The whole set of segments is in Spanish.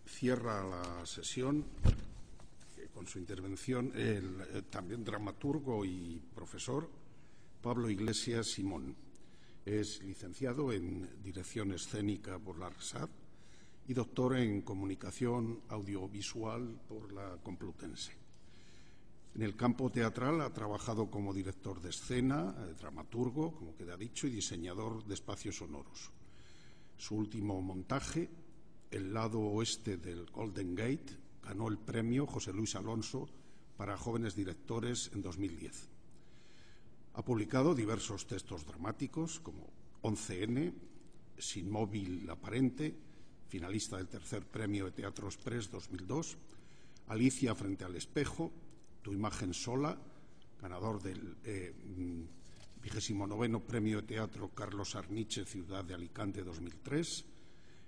Cierra la sesión con su intervención el también dramaturgo y profesor Pablo Iglesias Simón. Es licenciado en Dirección Escénica por la RESAD y doctor en Comunicación Audiovisual por la Complutense. En el campo teatral ha trabajado como director de escena, dramaturgo, como queda dicho, y diseñador de espacios sonoros. Su último montaje, El lado oeste del Golden Gate, ganó el premio José Luis Alonso para jóvenes directores en 2010. Ha publicado diversos textos dramáticos como 11N, Sin móvil aparente, finalista del tercer premio de Teatro Express 2002, Alicia frente al espejo, Tu imagen sola, ganador del 29º Premio de Teatro Carlos Arniche, Ciudad de Alicante 2003,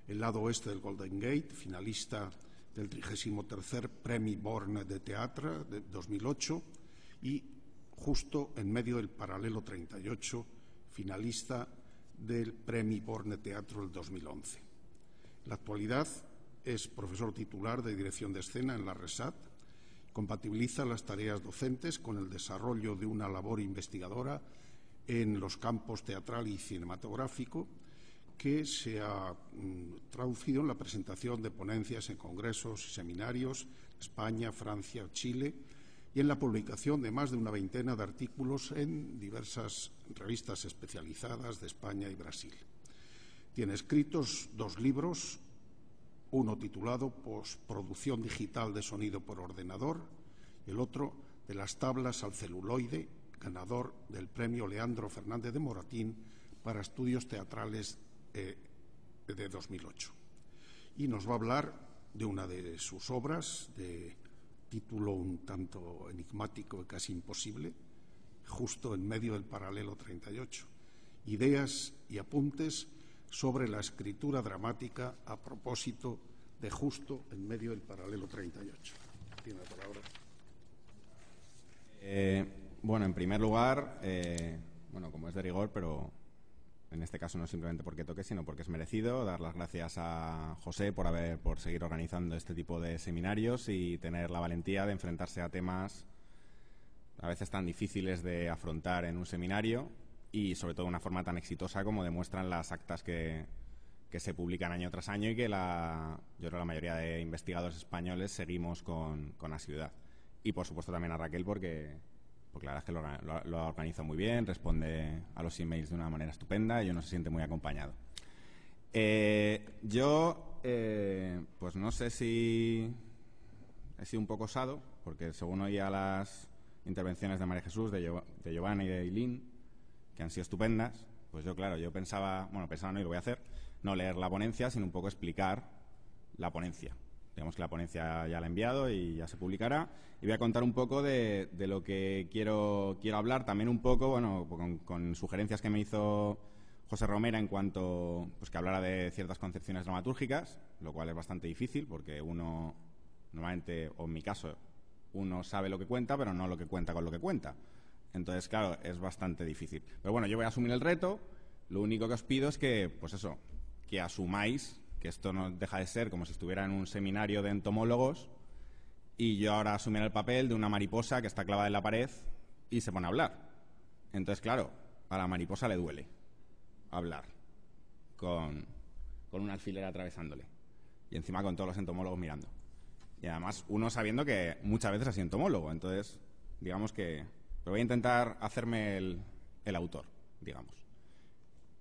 El lado oeste del Golden Gate, finalista del 33º Premi Born de Teatre de 2008 y Justo en medio del Paralelo 38, finalista del Premi Born de Teatro del 2011. En la actualidad es profesor titular de Dirección de Escena en la RESAD. Compatibiliza las tareas docentes con el desarrollo de una labor investigadora en los campos teatral y cinematográfico, que se ha traducido en la presentación de ponencias en congresos y seminarios en España, Francia, Chile, y en la publicación de más de una veintena de artículos en diversas revistas especializadas de España y Brasil. Tiene escritos 2 libros, uno titulado Postproducción digital de sonido por ordenador y el otro De las tablas al celuloide, ganador del premio Leandro Fernández de Moratín para estudios teatrales de 2008. Y nos va a hablar de una de sus obras, de título un tanto enigmático y casi imposible, Justo en medio del Paralelo 38, ideas y apuntes sobre la escritura dramática a propósito de Justo en medio del Paralelo 38. Tiene la palabra. Bueno, en primer lugar, como es de rigor, pero en este caso no simplemente porque toque, sino porque es merecido, dar las gracias a José por seguir organizando este tipo de seminarios y tener la valentía de enfrentarse a temas a veces tan difíciles de afrontar en un seminario y sobre todo de una forma tan exitosa como demuestran las actas que se publican año tras año y que yo creo que la mayoría de investigadores españoles seguimos con asiduidad. Y por supuesto también a Raquel porque la verdad es que lo organiza muy bien, responde a los emails de una manera estupenda y uno se siente muy acompañado. Pues no sé si he sido un poco osado, porque según oía las intervenciones de María Jesús, de Giovanna y de Eileen, que han sido estupendas, pues yo pensaba no, y lo voy a hacer, no leer la ponencia, sino un poco explicar la ponencia. Digamos que la ponencia ya la he enviado y ya se publicará. Y voy a contar un poco de lo que quiero hablar. También un poco, con sugerencias que me hizo José Romera en cuanto que hablara de ciertas concepciones dramatúrgicas, lo cual es bastante difícil porque uno, normalmente, o en mi caso, uno sabe lo que cuenta, pero no lo que cuenta con lo que cuenta. Entonces, claro, es bastante difícil. Pero bueno, yo voy a asumir el reto. Lo único que os pido es que, que asumáis que esto no deja de ser como si estuviera en un seminario de entomólogos y yo ahora asumiera el papel de una mariposa que está clavada en la pared y se pone a hablar. Entonces, claro, a la mariposa le duele hablar con un alfiler atravesándole y encima con todos los entomólogos mirando. Y además uno sabiendo que muchas veces ha sido entomólogo. Entonces, digamos que voy a intentar hacerme el autor, digamos,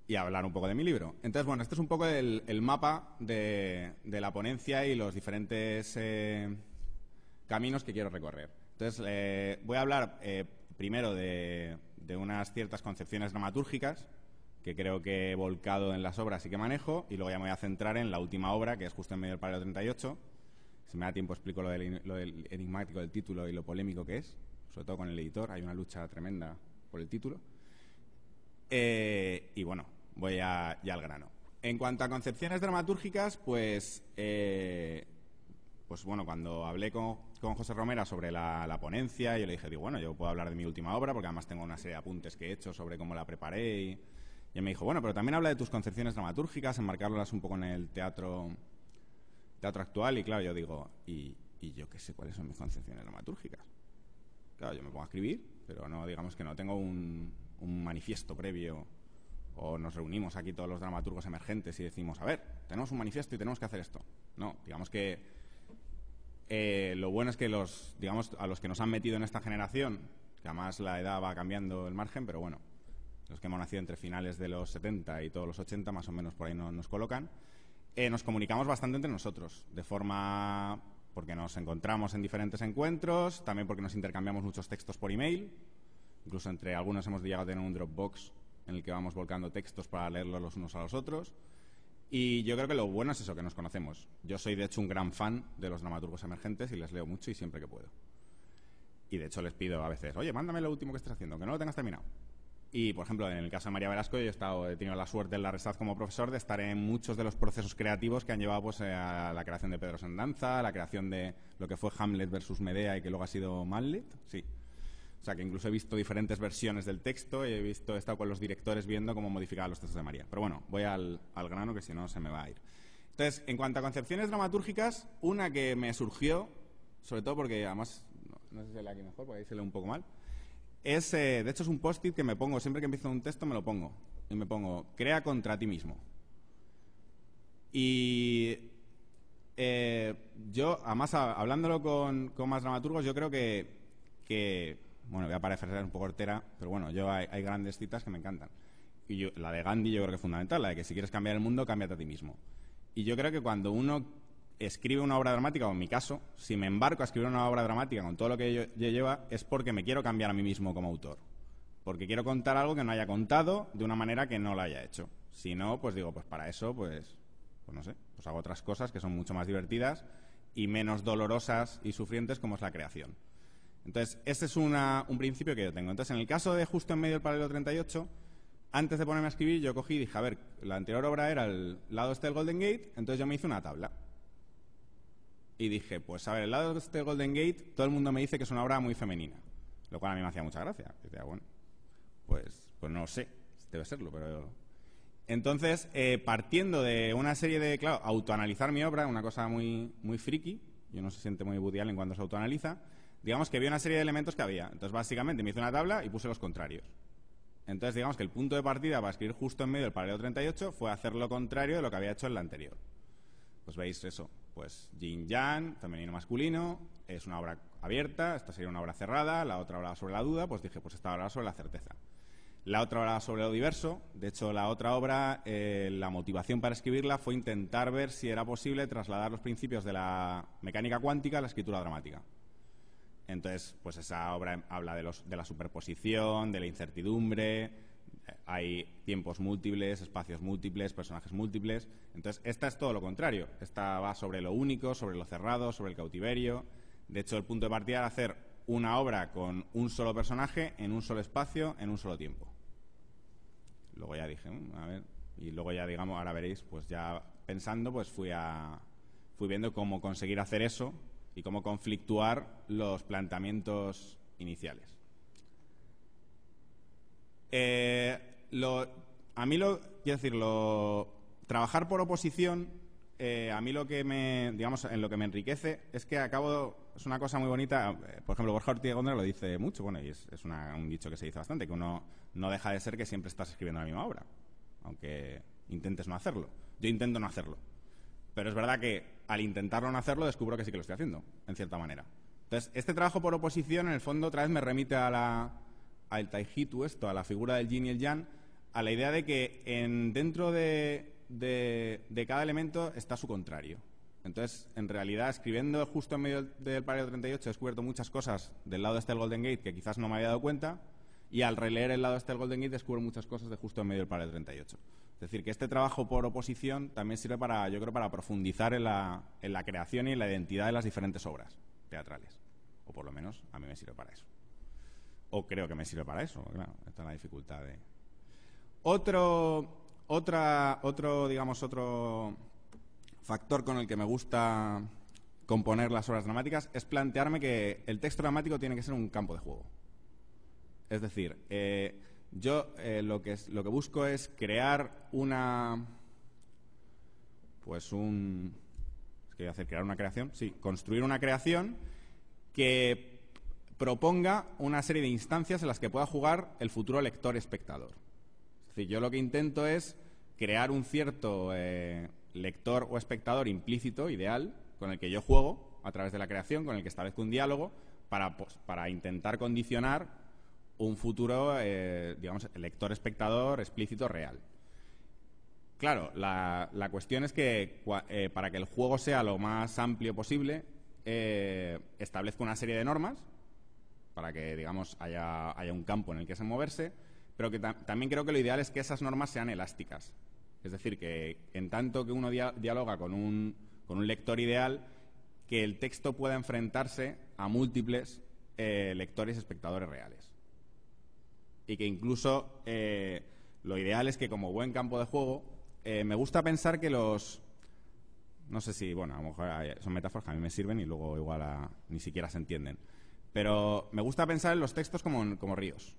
y hablar un poco de mi libro. Entonces, este es un poco el mapa de la ponencia y los diferentes caminos que quiero recorrer. Entonces, voy a hablar primero de unas ciertas concepciones dramatúrgicas que creo que he volcado en las obras y que manejo, y luego ya me voy a centrar en la última obra, que es Justo en medio del Paralelo 38. Si me da tiempo explico lo del enigmático del título y lo polémico que es, sobre todo con el editor. Hay una lucha tremenda por el título. Y bueno, voy ya al grano. En cuanto a concepciones dramatúrgicas, cuando hablé con José Romera sobre la ponencia, yo le dije, yo puedo hablar de mi última obra, porque además tengo una serie de apuntes que he hecho sobre cómo la preparé Y él me dijo, bueno, pero también habla de tus concepciones dramatúrgicas, enmarcarlas un poco en el teatro actual. Y claro, yo digo, y yo qué sé cuáles son mis concepciones dramatúrgicas. Claro, yo me pongo a escribir, pero no, digamos que no tengo un manifiesto previo, o nos reunimos aquí todos los dramaturgos emergentes y decimos, a ver, tenemos un manifiesto y tenemos que hacer esto. No, digamos que lo bueno es que a los que nos han metido en esta generación, que además la edad va cambiando el margen, pero bueno, los que hemos nacido entre finales de los 70 y todos los 80, más o menos por ahí nos colocan, nos comunicamos bastante entre nosotros, porque nos encontramos en diferentes encuentros, también porque nos intercambiamos muchos textos por email, incluso entre algunos hemos llegado a tener un Dropbox en el que vamos volcando textos para leerlos los unos a los otros. Y yo creo que lo bueno es eso, que nos conocemos. Yo soy, de hecho, un gran fan de los dramaturgos emergentes y les leo mucho y siempre que puedo. Y, de hecho, les pido a veces, oye, mándame lo último que estés haciendo, que no lo tengas terminado. Y, por ejemplo, en el caso de María Velasco, yo he tenido la suerte en la Resaz como profesor de estar en muchos de los procesos creativos que han llevado pues, a la creación de Pedros en Danza, a la creación de lo que fue Hamlet versus Medea y que luego ha sido Manlet. Sí. O sea, que incluso he visto diferentes versiones del texto y he estado con los directores viendo cómo modificaban los textos de María. Pero bueno, voy al grano, que si no se me va a ir. Entonces, en cuanto a concepciones dramatúrgicas, una que me surgió, sobre todo porque además, no sé si se lee aquí mejor, porque ahí se lee un poco mal, de hecho es un post-it que me pongo, siempre que empiezo un texto me lo pongo. Y me pongo, crea contra ti mismo. Y yo, además, hablándolo con más dramaturgos, yo creo que bueno, voy a parecer un poco hortera, pero bueno, hay grandes citas que me encantan. Y la de Gandhi yo creo que es fundamental, la de que si quieres cambiar el mundo, cámbiate a ti mismo. Y yo creo que cuando uno escribe una obra dramática, o en mi caso, si me embarco a escribir una obra dramática con todo lo que yo lleva, es porque me quiero cambiar a mí mismo como autor. Porque quiero contar algo que no haya contado de una manera que no lo haya hecho. Si no, pues digo, pues para eso, pues no sé, pues hago otras cosas que son mucho más divertidas y menos dolorosas y sufrientes, como es la creación. Entonces, ese es un principio que yo tengo. Entonces, en el caso de Justo en medio del paralelo 38, antes de ponerme a escribir, yo cogí y dije, a ver, la anterior obra era el lado este del Golden Gate, entonces yo me hice una tabla. Y dije, pues a ver, el lado este del Golden Gate, todo el mundo me dice que es una obra muy femenina, lo cual a mí me hacía mucha gracia. Y decía, bueno, pues no lo sé, debe serlo, pero... Entonces, partiendo de una serie de, claro, autoanalizar mi obra, una cosa muy, muy friki, y uno se siente muy Woody Allen cuando se autoanaliza, digamos que vi una serie de elementos que había. Entonces, básicamente, me hice una tabla y puse los contrarios. Entonces, digamos que el punto de partida para escribir Justo en medio del paralelo 38 fue hacer lo contrario de lo que había hecho en la anterior. Pues veis eso, pues yin-yang, femenino-masculino, es una obra abierta, esta sería una obra cerrada, la otra hablaba sobre la duda, pues dije, pues esta hablaba sobre la certeza. La otra hablaba sobre lo diverso, de hecho, la otra obra, la motivación para escribirla fue intentar ver si era posible trasladar los principios de la mecánica cuántica a la escritura dramática. Entonces, pues esa obra habla de la superposición, de la incertidumbre, hay tiempos múltiples, espacios múltiples, personajes múltiples. Entonces, esta es todo lo contrario. Esta va sobre lo único, sobre lo cerrado, sobre el cautiverio. De hecho, el punto de partida era hacer una obra con un solo personaje, en un solo espacio, en un solo tiempo. Luego ya dije, a ver, y luego ya, digamos, ahora veréis, pues ya pensando, pues fui viendo cómo conseguir hacer eso y cómo conflictuar los planteamientos iniciales. Trabajar por oposición, a mí lo que en lo que me enriquece es que es una cosa muy bonita. Por ejemplo, Borja Ortiz de Gondra lo dice mucho, bueno, y es un dicho que se dice bastante, que uno no deja de ser que siempre estás escribiendo la misma obra, aunque intentes no hacerlo. Yo intento no hacerlo. Pero es verdad que al intentarlo no hacerlo descubro que sí que lo estoy haciendo, en cierta manera. Entonces, este trabajo por oposición, en el fondo, otra vez me remite al Taijitu, a la figura del yin y el yang, a la idea de que dentro de cada elemento está su contrario. Entonces, en realidad, escribiendo Justo en medio del paralelo 38, he descubierto muchas cosas del lado este del Golden Gate que quizás no me había dado cuenta, y al releer el lado este del Golden Gate descubro muchas cosas de Justo en medio del paralelo 38. Es decir, que este trabajo por oposición también sirve yo creo, para profundizar en la creación y en la identidad de las diferentes obras teatrales. O por lo menos a mí me sirve para eso. O creo que me sirve para eso, claro, esta es la dificultad de... Otro factor con el que me gusta componer las obras dramáticas es plantearme que el texto dramático tiene que ser un campo de juego. Es decir, Yo lo que busco es crear construir una creación que proponga una serie de instancias en las que pueda jugar el futuro lector-espectador. Es decir, yo lo que intento es crear un cierto lector o espectador implícito, ideal, con el que yo juego a través de la creación, con el que establezco un diálogo para intentar condicionar un futuro, digamos, lector-espectador explícito real. Claro, la cuestión es que para que el juego sea lo más amplio posible, establezco una serie de normas para que, digamos, haya un campo en el que se moverse, pero que también creo que lo ideal es que esas normas sean elásticas. Es decir, que en tanto que uno dialoga con un lector ideal, que el texto pueda enfrentarse a múltiples lectores y espectadores reales. Y que incluso lo ideal es que, como buen campo de juego, me gusta pensar que no sé si, bueno, a lo mejor son metáforas que a mí me sirven y luego igual ni siquiera se entienden. Pero me gusta pensar en los textos como ríos.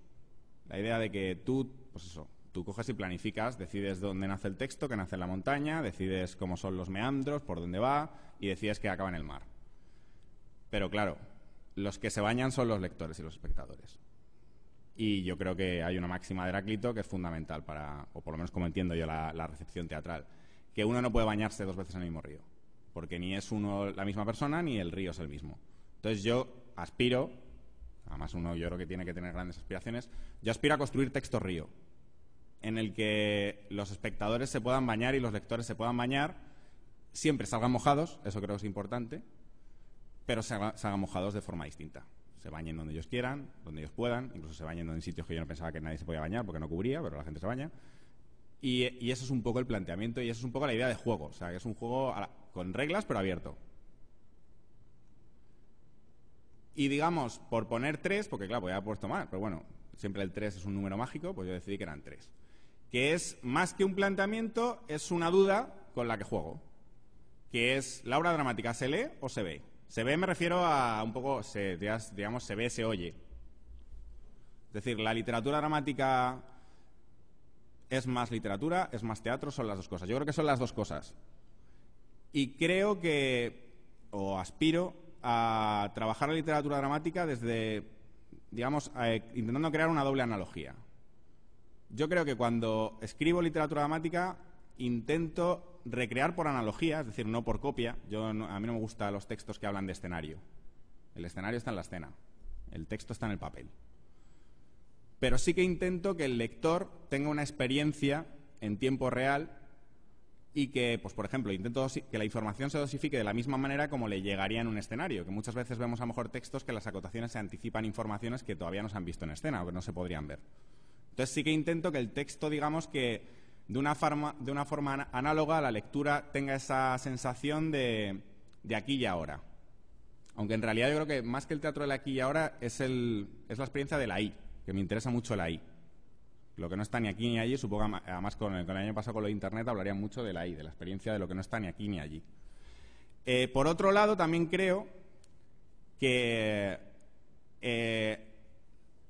La idea de que tú coges y planificas, decides dónde nace el texto, que nace en la montaña, decides cómo son los meandros, por dónde va y decides que acaba en el mar. Pero claro, los que se bañan son los lectores y los espectadores. Y yo creo que hay una máxima de Heráclito que es fundamental o por lo menos como entiendo yo la recepción teatral, que uno no puede bañarse dos veces en el mismo río, porque ni es uno la misma persona ni el río es el mismo. Entonces yo aspiro, además uno yo creo que tiene que tener grandes aspiraciones, yo aspiro a construir texto río, en el que los espectadores se puedan bañar y los lectores se puedan bañar, siempre salgan mojados, eso creo que es importante, pero salgan mojados de forma distinta. Se bañen donde ellos quieran, donde ellos puedan, incluso se bañen en sitios que yo no pensaba que nadie se podía bañar porque no cubría, pero la gente se baña. Y eso es un poco el planteamiento y eso es un poco la idea de juego. O sea, que es un juego con reglas pero abierto. Y digamos, por poner 3, porque claro, podía haber puesto más, pero bueno, siempre el 3 es un número mágico, pues yo decidí que eran 3. Que es, más que un planteamiento, es una duda con la que juego. Que es, ¿la obra dramática se lee o se ve? Se ve me refiero a un poco, digamos, se ve, se oye. Es decir, la literatura dramática es más literatura, es más teatro, son las dos cosas. Yo creo que son las dos cosas. Y creo que, o aspiro a trabajar la literatura dramática desde, digamos, intentando crear una doble analogía. Yo creo que cuando escribo literatura dramática intento recrear por analogía, es decir, no por copia. A mí no me gustan los textos que hablan de escenario. El escenario está en la escena, el texto está en el papel. Pero sí que intento que el lector tenga una experiencia en tiempo real y que, pues por ejemplo, intento que la información se dosifique de la misma manera como le llegaría en un escenario, que muchas veces vemos a lo mejor textos que las acotaciones se anticipan informaciones que todavía no se han visto en escena o que no se podrían ver. Entonces sí que intento que el texto, digamos que de una forma análoga a la lectura tenga esa sensación de aquí y ahora. Aunque en realidad yo creo que más que el teatro del aquí y ahora es la experiencia del ahí, que me interesa mucho el ahí. Lo que no está ni aquí ni allí, supongo, además con el año pasado con lo de Internet hablaría mucho del ahí, de la experiencia de lo que no está ni aquí ni allí. Por otro lado, también creo que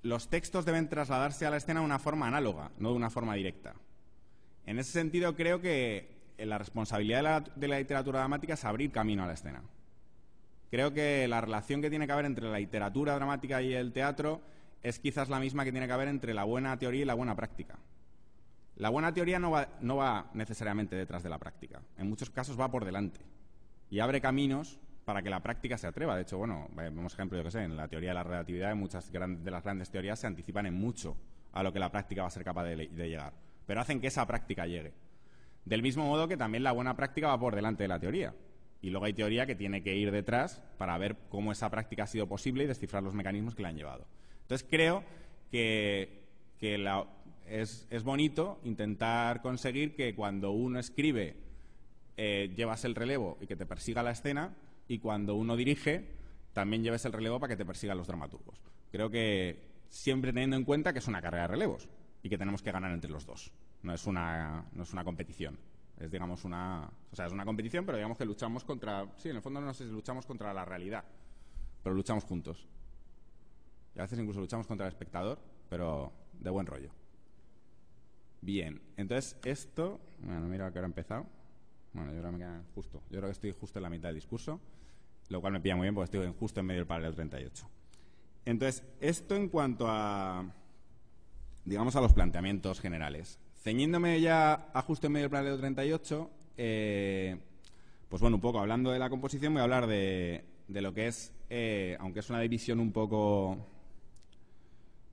los textos deben trasladarse a la escena de una forma análoga, no de una forma directa. En ese sentido, creo que la responsabilidad de la literatura dramática es abrir camino a la escena. Creo que la relación que tiene que haber entre la literatura dramática y el teatro es quizás la misma que tiene que haber entre la buena teoría y la buena práctica. La buena teoría no va necesariamente detrás de la práctica. En muchos casos va por delante y abre caminos para que la práctica se atreva. De hecho, bueno, vemos ejemplo, yo que sé, en la teoría de la relatividad, muchas de las grandes teorías se anticipan en mucho a lo que la práctica va a ser capaz de llegar, pero hacen que esa práctica llegue. Del mismo modo que también la buena práctica va por delante de la teoría. Y luego hay teoría que tiene que ir detrás para ver cómo esa práctica ha sido posible y descifrar los mecanismos que la han llevado. Entonces creo que es bonito intentar conseguir que cuando uno escribe llevas el relevo y que te persiga la escena, y cuando uno dirige también lleves el relevo para que te persigan los dramaturgos. Creo que siempre teniendo en cuenta que es una carrera de relevos y que tenemos que ganar entre los dos. No es una competición. Es, digamos, es una competición, pero digamos que luchamos contra... Sí, en el fondo no sé si luchamos contra la realidad, pero luchamos juntos. Y a veces incluso luchamos contra el espectador, pero de buen rollo. Bien, entonces esto... Bueno, mira a qué hora he empezado. Bueno, yo creo que me queda justo. Yo creo que estoy justo en la mitad del discurso, lo cual me pilla muy bien porque estoy justo en medio del paralelo 38. Entonces, esto en cuanto a, digamos, a los planteamientos generales. Ceñiéndome ya a justo en medio del paralelo 38, pues bueno, un poco hablando de la composición, voy a hablar de lo que es, aunque es una división un poco...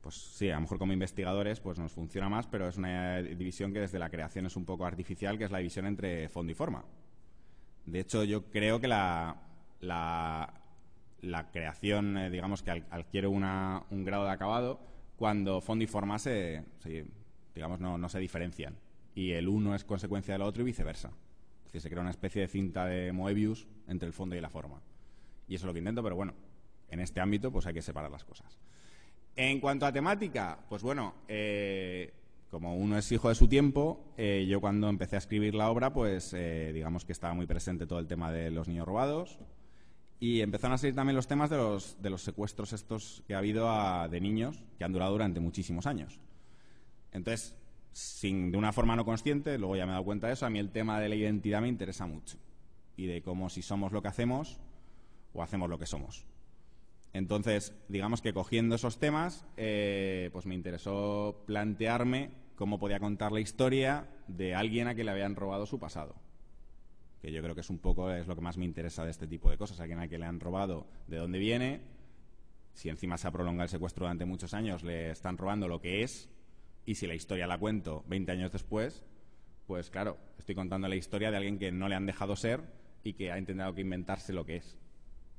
Pues sí, a lo mejor como investigadores pues nos funciona más, pero es una división que desde la creación es un poco artificial, que es la división entre fondo y forma. De hecho, yo creo que la creación, digamos que adquiere un grado de acabado cuando fondo y forma digamos, no se diferencian. Y el uno es consecuencia del otro y viceversa. Es decir, se crea una especie de cinta de Moebius entre el fondo y la forma. Y eso es lo que intento, pero bueno, en este ámbito pues hay que separar las cosas. En cuanto a temática, pues bueno, como uno es hijo de su tiempo, yo cuando empecé a escribir la obra, pues digamos que estaba muy presente todo el tema de los niños robados y empezaron a salir también los temas de los secuestros estos que ha habido de niños que han durado durante muchísimos años. Entonces, de una forma no consciente, luego ya me he dado cuenta de eso, a mí el tema de la identidad me interesa mucho y de cómo si somos lo que hacemos o hacemos lo que somos. Entonces, digamos que cogiendo esos temas, pues me interesó plantearme cómo podía contar la historia de alguien a quien le habían robado su pasado. Que yo creo que es un poco lo que más me interesa de este tipo de cosas. Alguien a quien le han robado de dónde viene, si encima se ha prolongado el secuestro durante muchos años, le están robando lo que es, y si la historia la cuento 20 años después, pues claro, estoy contando la historia de alguien que no le han dejado ser y que ha intentado que inventarse lo que es.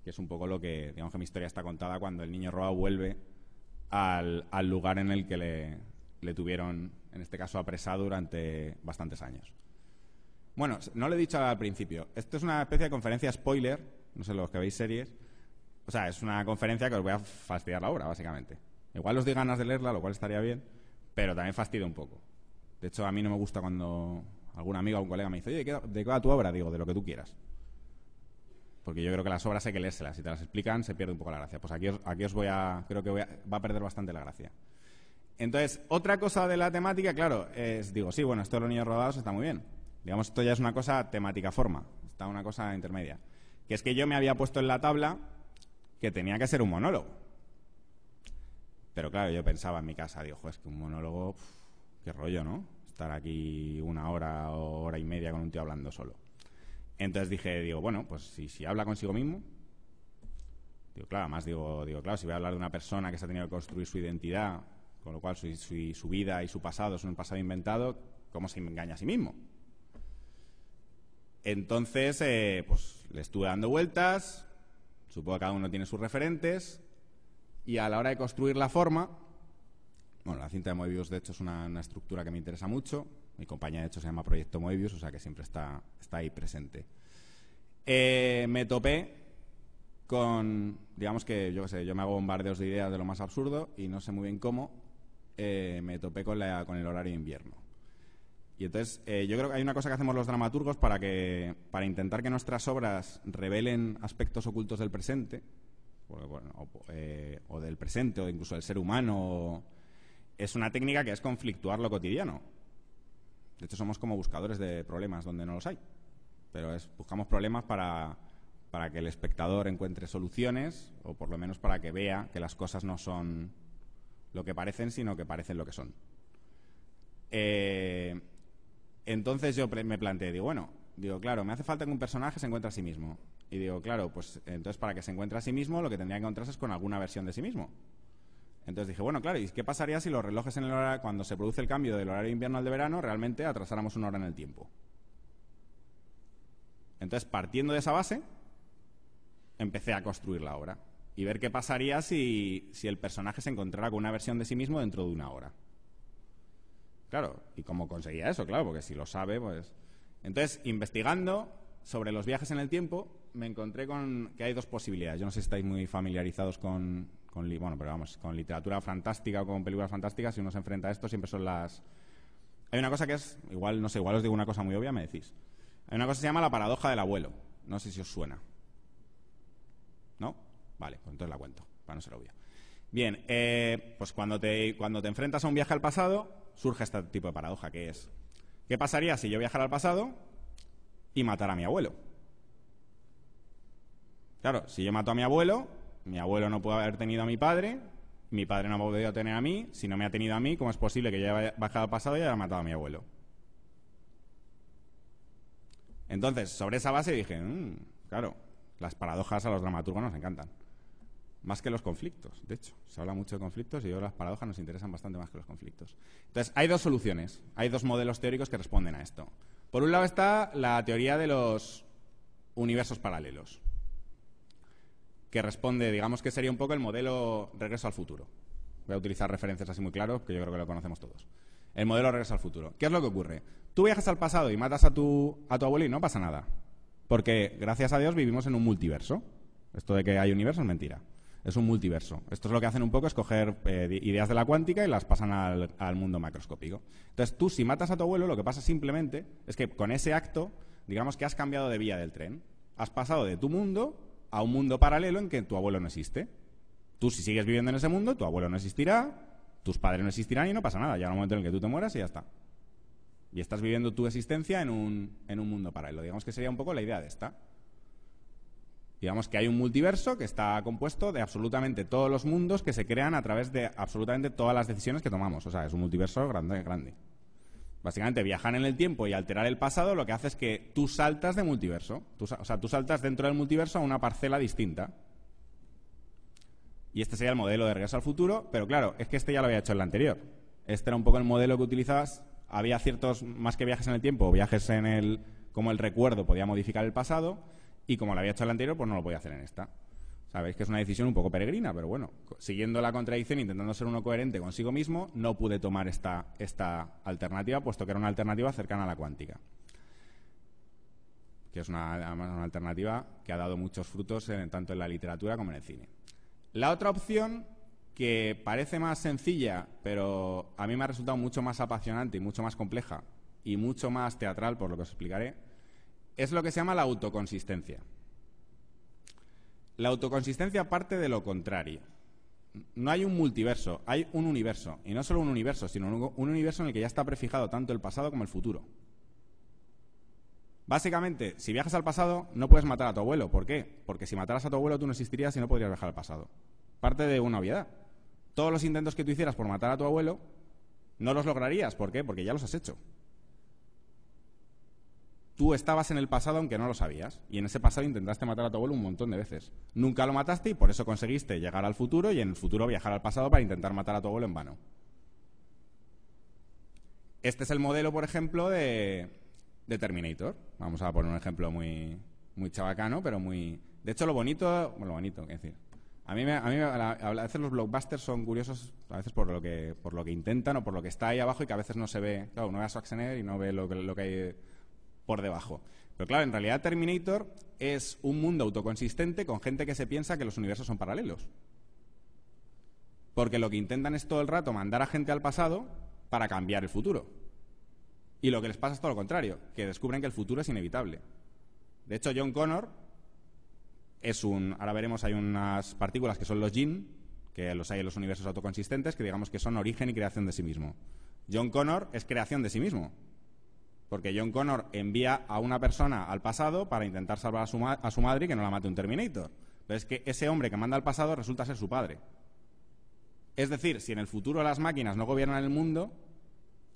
Que es un poco lo que, digamos que mi historia está contada cuando el niño robado vuelve al lugar en el que le tuvieron, en este caso, apresado durante bastantes años. Bueno, no lo he dicho al principio. Esto es una especie de conferencia spoiler, no sé los que veis series. O sea, es una conferencia que os voy a fastidiar la obra, básicamente. Igual os doy ganas de leerla, lo cual estaría bien, pero también fastidio un poco. De hecho, a mí no me gusta cuando algún amigo o un colega me dice, oye, ¿de qué va tu obra? Digo, de lo que tú quieras. Porque yo creo que las obras hay que leérselas. Si te las explican, se pierde un poco la gracia. Pues aquí os creo que va a perder bastante la gracia. Entonces, otra cosa de la temática, claro, digo, sí, bueno, esto de los niños robados está muy bien. Digamos, esto ya es una cosa temática forma. Está una cosa intermedia. Que es que yo me había puesto en la tabla que tenía que ser un monólogo. Pero claro, yo pensaba en mi casa, digo, es que un monólogo, qué rollo, ¿no? Estar aquí una hora o hora y media con un tío hablando solo. Entonces digo, bueno, pues si habla consigo mismo, digo, claro, además digo, claro, si voy a hablar de una persona que se ha tenido que construir su identidad, con lo cual su vida y su pasado es un pasado inventado, ¿cómo se engaña a sí mismo? Entonces, pues le estuve dando vueltas, supongo que cada uno tiene sus referentes, y a la hora de construir la forma, bueno, la cinta de Moebius, de hecho, es una estructura que me interesa mucho. Mi compañía, de hecho, se llama Proyecto Moebius, o sea que siempre está ahí presente. Me topé con, digamos que, yo qué sé, yo me hago bombardeos de ideas de lo más absurdo y no sé muy bien cómo, me topé con el horario de invierno. Y entonces, yo creo que hay una cosa que hacemos los dramaturgos para intentar que nuestras obras revelen aspectos ocultos del presente, o del presente, o incluso del ser humano. Es una técnica que es conflictuar lo cotidiano. De hecho, somos como buscadores de problemas donde no los hay. Pero buscamos problemas para que el espectador encuentre soluciones, o por lo menos para que vea que las cosas no son lo que parecen, sino que parecen lo que son. Entonces yo me planteé, digo, claro, me hace falta que un personaje se encuentre a sí mismo. Y digo, claro, pues entonces para que se encuentre a sí mismo, lo que tendría que encontrarse es con alguna versión de sí mismo. Entonces dije, bueno, claro, ¿y qué pasaría si los relojes cuando se produce el cambio del horario de invierno al de verano, realmente atrasáramos una hora en el tiempo? Entonces, partiendo de esa base, empecé a construir la obra y ver qué pasaría si el personaje se encontrara con una versión de sí mismo dentro de una hora. Claro, ¿y cómo conseguía eso? Claro, porque si lo sabe, pues... Entonces, investigando sobre los viajes en el tiempo, me encontré con que hay dos posibilidades. Yo no sé si estáis muy familiarizados con literatura fantástica o con películas fantásticas. Si uno se enfrenta a esto, siempre son las... Hay una cosa que es, igual os digo una cosa muy obvia, me decís. Hay una cosa que se llama la paradoja del abuelo. No sé si os suena. ¿No? Vale, pues entonces la cuento, para no ser obvio. Bien, pues cuando te enfrentas a un viaje al pasado, surge este tipo de paradoja, que es: ¿qué pasaría si yo viajara al pasado y matara a mi abuelo? Claro, si yo mato a mi abuelo no puede haber tenido a mi padre no ha podido tener a mí. Si no me ha tenido a mí, ¿cómo es posible que yo haya bajado al pasado y haya matado a mi abuelo? Entonces, sobre esa base dije, claro, las paradojas a los dramaturgos nos encantan. Más que los conflictos, de hecho. Se habla mucho de conflictos y las paradojas nos interesan bastante más que los conflictos. Entonces, hay dos soluciones, hay dos modelos teóricos que responden a esto. Por un lado está la teoría de los universos paralelos, que responde, digamos que sería un poco el modelo Regreso al futuro. Voy a utilizar referencias así muy claras, que yo creo que lo conocemos todos. El modelo Regreso al futuro. ¿Qué es lo que ocurre? Tú viajas al pasado y matas a tu abuelo y no pasa nada. Porque, gracias a Dios, vivimos en un multiverso. Esto de que hay universos es mentira. Es un multiverso. Esto es lo que hacen un poco, es coger ideas de la cuántica y las pasan al mundo macroscópico. Entonces, tú, si matas a tu abuelo, lo que pasa simplemente es que con ese acto, digamos que has cambiado de vía del tren. Has pasado de tu mundo a un mundo paralelo en que tu abuelo no existe. Tú, si sigues viviendo en ese mundo, tu abuelo no existirá, tus padres no existirán y no pasa nada. Llega un momento en el que tú te mueras y ya está. Y estás viviendo tu existencia en un mundo paralelo. Digamos que sería un poco la idea de esta. Digamos que hay un multiverso que está compuesto de absolutamente todos los mundos que se crean a través de absolutamente todas las decisiones que tomamos. O sea, es un multiverso grande, grande. Básicamente, viajar en el tiempo y alterar el pasado lo que hace es que tú saltas de multiverso. Tú saltas dentro del multiverso a una parcela distinta. Y este sería el modelo de Regreso al futuro, pero claro, es que este ya lo había hecho en el anterior. Este era un poco el modelo que utilizabas. Había ciertos, más que viajes en el tiempo, viajes como el recuerdo podía modificar el pasado, y como lo había hecho en el anterior, pues no lo podía hacer en esta. Sabéis que es una decisión un poco peregrina, pero bueno, siguiendo la contradicción, intentando ser uno coherente consigo mismo, no pude tomar esta alternativa, puesto que era una alternativa cercana a la cuántica, que es una alternativa que ha dado muchos frutos tanto en la literatura como en el cine. La otra opción, que parece más sencilla, pero a mí me ha resultado mucho más apasionante y mucho más compleja y mucho más teatral, por lo que os explicaré, es lo que se llama la autoconsistencia. La autoconsistencia parte de lo contrario. No hay un multiverso, hay un universo. Y no solo un universo, sino un universo en el que ya está prefijado tanto el pasado como el futuro. Básicamente, si viajas al pasado, no puedes matar a tu abuelo. ¿Por qué? Porque si mataras a tu abuelo, tú no existirías y no podrías viajar al pasado. Parte de una obviedad. Todos los intentos que tú hicieras por matar a tu abuelo, no los lograrías. ¿Por qué? Porque ya los has hecho. Tú estabas en el pasado aunque no lo sabías, y en ese pasado intentaste matar a tu abuelo un montón de veces. Nunca lo mataste y por eso conseguiste llegar al futuro y en el futuro viajar al pasado para intentar matar a tu abuelo en vano. Este es el modelo, por ejemplo, de Terminator. Vamos a poner un ejemplo muy chabacano, pero muy... De hecho, lo bonito, es decir, a veces los blockbusters son curiosos, a veces por lo que intentan o por lo que está ahí abajo y que a veces no se ve. Claro, uno ve a Schwarzenegger y no ve lo que hay por debajo. Pero claro, en realidad Terminator es un mundo autoconsistente con gente que se piensa que los universos son paralelos. Porque lo que intentan es todo el rato mandar a gente al pasado para cambiar el futuro. Y lo que les pasa es todo lo contrario, que descubren que el futuro es inevitable. De hecho, John Connor ahora veremos, hay unas partículas que son los Jin, que los hay en los universos autoconsistentes, que digamos que son origen y creación de sí mismo. John Connor es creación de sí mismo. Porque John Connor envía a una persona al pasado para intentar salvar a su madre y que no la mate un Terminator. Pero es que ese hombre que manda al pasado resulta ser su padre. Es decir, si en el futuro las máquinas no gobiernan el mundo,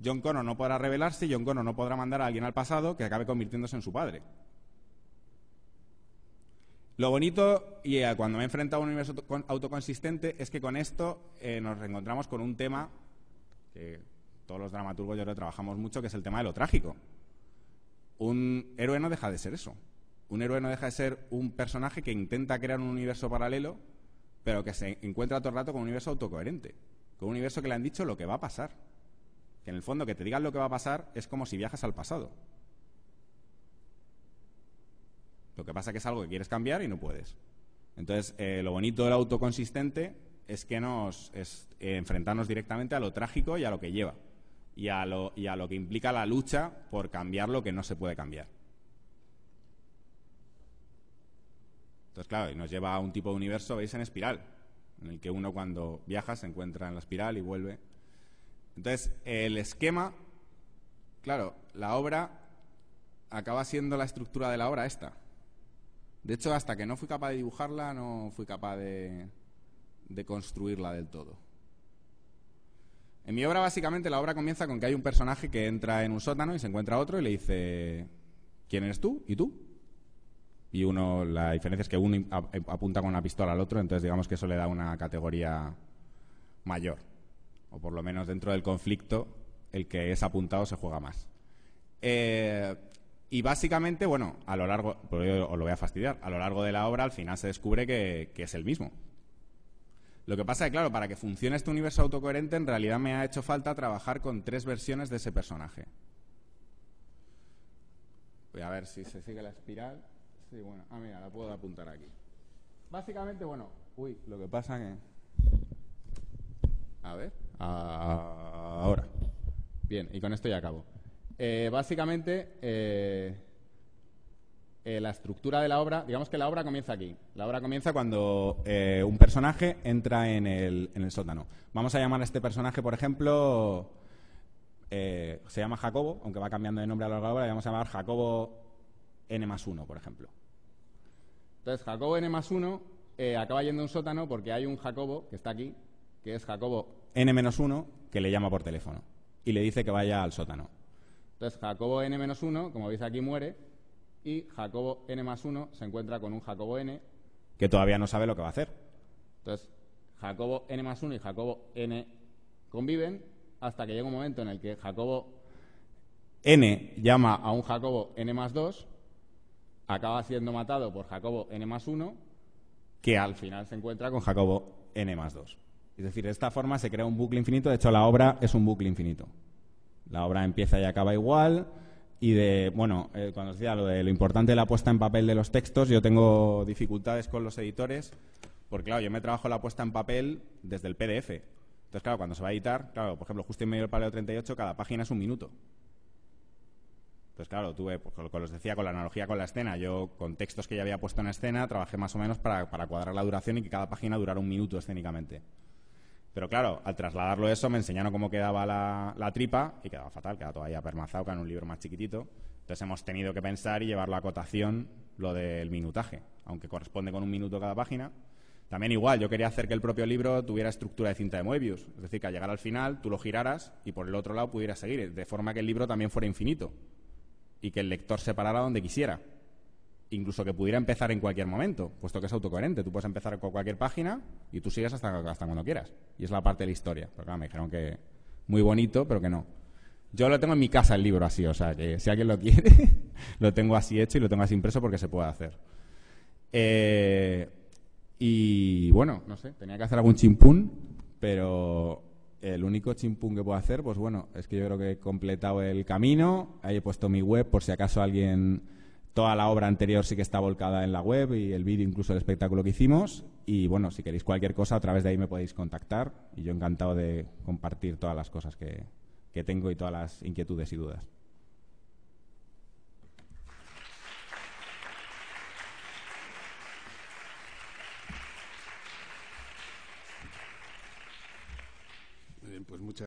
John Connor no podrá rebelarse y John Connor no podrá mandar a alguien al pasado que acabe convirtiéndose en su padre. Lo bonito, y cuando me he enfrentado a un universo autoconsistente, es que con esto nos reencontramos con un tema que todos los dramaturgos yo creo que trabajamos mucho, que es el tema de lo trágico. Un héroe no deja de ser eso. Un héroe no deja de ser un personaje que intenta crear un universo paralelo, pero que se encuentra todo el rato con un universo autocoherente, con un universo que le han dicho lo que va a pasar. Que en el fondo que te digan lo que va a pasar es como si viajas al pasado. Lo que pasa es que es algo que quieres cambiar y no puedes. Entonces, lo bonito del autoconsistente es que enfrentarnos directamente a lo trágico y a lo que lleva. Y a lo que implica la lucha por cambiar lo que no se puede cambiar. Entonces, claro, y nos lleva a un tipo de universo, veis, en espiral, en el que uno cuando viaja se encuentra en la espiral y vuelve. Entonces, el esquema, claro, la obra acaba siendo la estructura de la obra esta. De hecho, hasta que no fui capaz de dibujarla, no fui capaz de construirla del todo. En mi obra, básicamente, la obra comienza con que hay un personaje que entra en un sótano y se encuentra a otro y le dice: ¿quién eres tú? ¿Y tú? Y uno, la diferencia es que uno apunta con una pistola al otro, entonces digamos que eso le da una categoría mayor. O por lo menos dentro del conflicto, el que es apuntado se juega más. Y básicamente, bueno, a lo largo, pues yo os lo voy a fastidiar, a lo largo de la obra al final se descubre que es el mismo. Lo que pasa es que, claro, para que funcione este universo autocoherente, en realidad me ha hecho falta trabajar con 3 versiones de ese personaje. Voy a ver si se sigue la espiral. Sí, bueno, mira, la puedo apuntar aquí. Básicamente, bueno, lo que pasa que... A ver, ahora. Bien, y con esto ya acabo. Básicamente, la estructura de la obra, digamos que la obra comienza aquí. La obra comienza cuando un personaje entra en el sótano. Vamos a llamar a este personaje, por ejemplo, se llama Jacobo, aunque va cambiando de nombre a lo largo de la obra, le vamos a llamar Jacobo N+1, por ejemplo. Entonces, Jacobo N+1 acaba yendo a un sótano porque hay un Jacobo que está aquí, que es Jacobo N-1, que le llama por teléfono y le dice que vaya al sótano. Entonces, Jacobo N-1, como veis aquí, muere, y Jacobo N+1 se encuentra con un Jacobo N que todavía no sabe lo que va a hacer. Entonces, Jacobo N+1 y Jacobo N conviven hasta que llega un momento en el que Jacobo N llama a un Jacobo N+2, acaba siendo matado por Jacobo N+1, que al final se encuentra con Jacobo N+2. Es decir, de esta forma se crea un bucle infinito. De hecho, la obra es un bucle infinito. La obra empieza y acaba igual. Y cuando os decía lo importante de la puesta en papel de los textos, yo tengo dificultades con los editores, porque claro, yo me trabajo la puesta en papel desde el PDF. Entonces, claro, cuando se va a editar, claro, por ejemplo, justo en medio del Paleo 38, cada página es 1 minuto. Entonces, claro, tuve, pues, lo que os decía, con la analogía con la escena, yo con textos que ya había puesto en escena, trabajé más o menos para cuadrar la duración y que cada página durara 1 minuto escénicamente. Pero claro, al trasladarlo eso, me enseñaron cómo quedaba la tripa y quedaba fatal, quedaba todavía permazado, que en un libro más chiquitito. Entonces hemos tenido que pensar y llevarlo a acotación, lo del minutaje, aunque corresponde con 1 minuto cada página. También igual, yo quería hacer que el propio libro tuviera estructura de cinta de Moebius, es decir, que al llegar al final tú lo giraras y por el otro lado pudieras seguir, de forma que el libro también fuera infinito y que el lector se parara donde quisiera. Incluso que pudiera empezar en cualquier momento, puesto que es autocoherente. Tú puedes empezar con cualquier página y tú sigues hasta cuando quieras. Y es la parte de la historia. Pero claro, me dijeron que muy bonito, pero que no. Yo lo tengo en mi casa el libro así, o sea, que si alguien lo quiere, lo tengo así hecho y lo tengo así impreso porque se puede hacer. Y bueno, no sé, tenía que hacer algún chimpún, pero el único chimpún que puedo hacer, pues bueno, es que yo creo que he completado el camino. Ahí he puesto mi web por si acaso alguien... Toda la obra anterior sí que está volcada en la web y el vídeo, incluso el espectáculo que hicimos. Y bueno, si queréis cualquier cosa, a través de ahí me podéis contactar. Y yo encantado de compartir todas las cosas que tengo y todas las inquietudes y dudas. Muy bien, pues muchas